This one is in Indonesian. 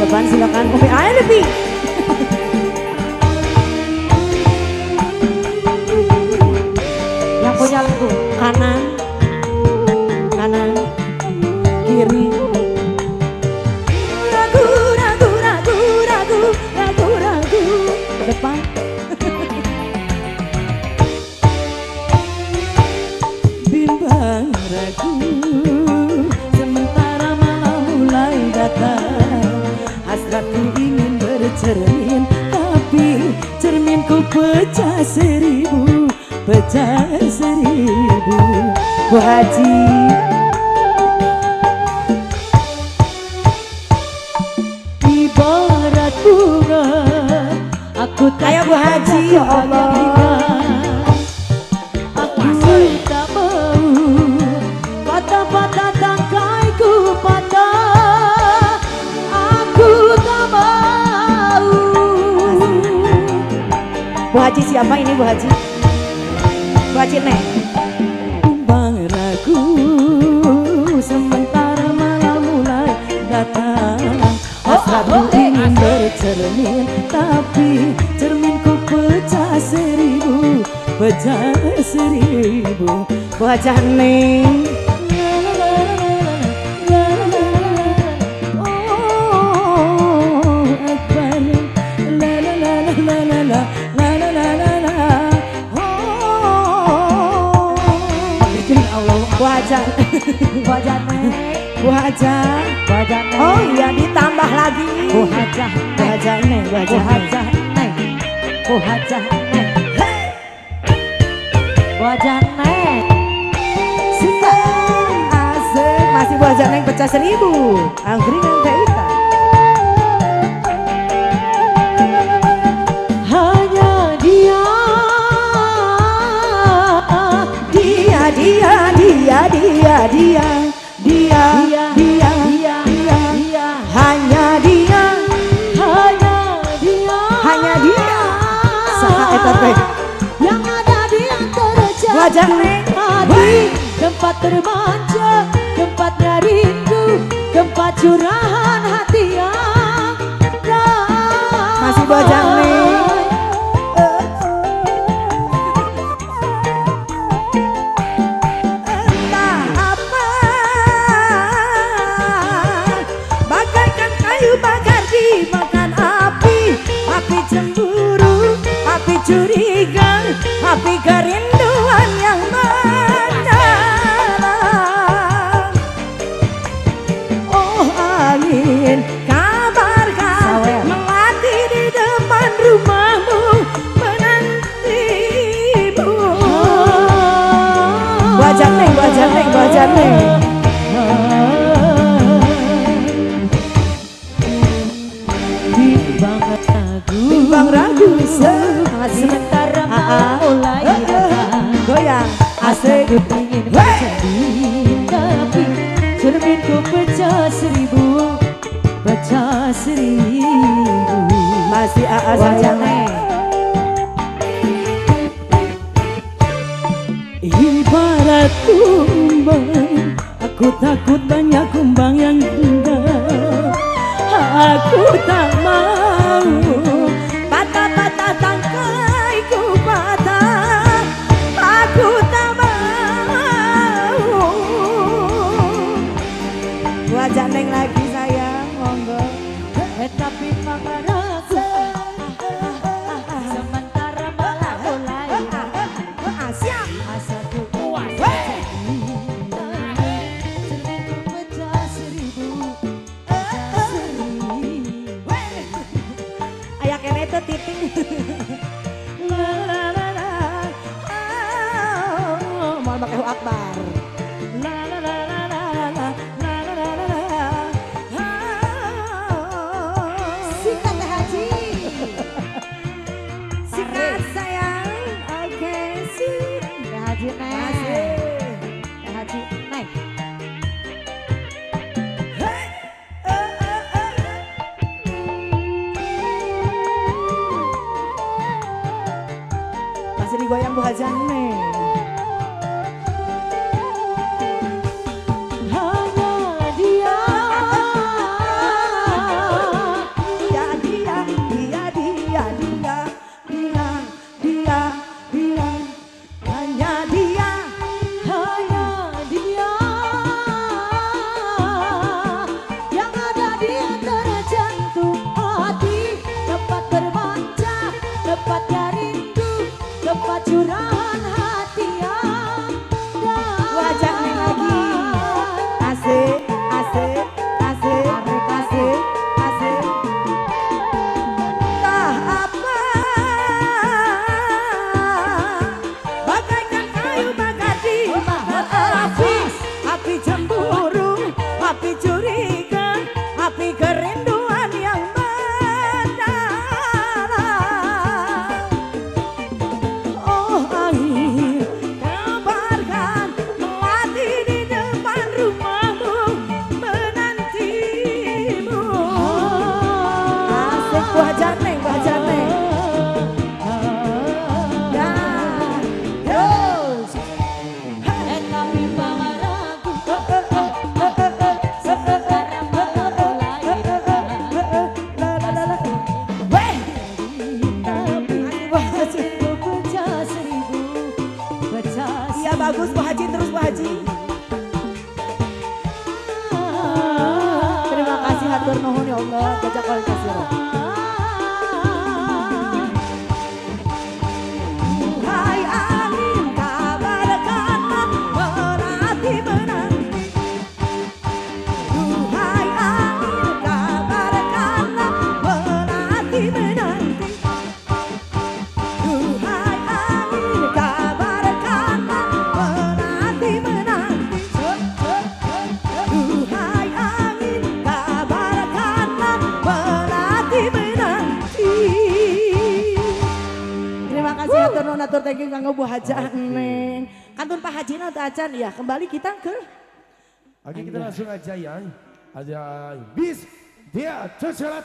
depan silakan Umi ayo lebih. Yang punya lagu kanan, kanan, kiri. Ragu, ragu, ragu, ragu, ragu, ragu. Depan. Bimbang ragu, sementara malam mulai datang. Hasratku ingin bercermin, tapi cerminku pecah seribu, pecah seribu. Bu Haji, ibarat bunga, aku tak ayo Bu Haji, ya Allah. Aku tak mau patah-patah tangkaiku patah. Aku tak mau. Bu Haji siapa ini Bu Haji? Bu Haji Neng. Kumbang ragu, sementara malam mulai datang. Hasratku ingin bercermin, tapi cerminku pecah seribu, pecah seribu. Bu Haji Neng. Bu Hajah, oh iya ditambah lagi Bu Hajah, Bu Hajah Neng, Bu Hajah Neng, Bu Hajah Neng, Bu Hajah Neng, suka asik masih Bu Hajah Neng pecah seribu, angkringan kita. Hanya dia, dia, dia, dia, dia, dia. Dia, dia, dia, dia, dia, hanya dia, hanya dia, hanya dia. Saha eta teh yang ada di antara wajah hati, tempat terbaca, tempatnya rindu, tempat curahan hati yang masih wajah nih. Curiga, api kerinduan yang mendalam. Oh angin, kabarkan melati di depan rumahmu menantimu. Wajah neng, wajah neng, wajah neng. Bimbang ragu, sementara mulai datang. Goyang, asik ingin bercermin, tapi cerminku pecah seribu, pecah seribu. Masih AA sayang. Ibarat kumbang, aku takut banyak kumbang yang indah. Aku tak mau patah-patah tangkaiku patah. Aku tak mau. Wajah neng lagi sayang, monggo. Tapi mama rasa sementara malah mulai siap asaku kuat. Cerminku pecah seribu. Ayak kene itu titik. La la la la. Mau pakai akbar. La la la la la la la la la la la. Sikat Haji. Sikat sayang. Oke sih. Haji naik. Haji naik. Masih digoyang Bu Hajah Neng. Hanya dia, Matur nuhun ya Allah, jaga kualitas ya. Hai angin kabarkanlah menanti menanti. Hai angin kabarkanlah menanti menanti. Hai angin kabarkanlah menanti menanti. Hai angin kabarkanlah menanti menanti. Terima kasih atur nuhun atur thank you kanggo Bu Haja Neng. Kantun Pak Haji na acan ya kembali kita ke. Oke kita langsung aja ya. Ada bis dia terserah.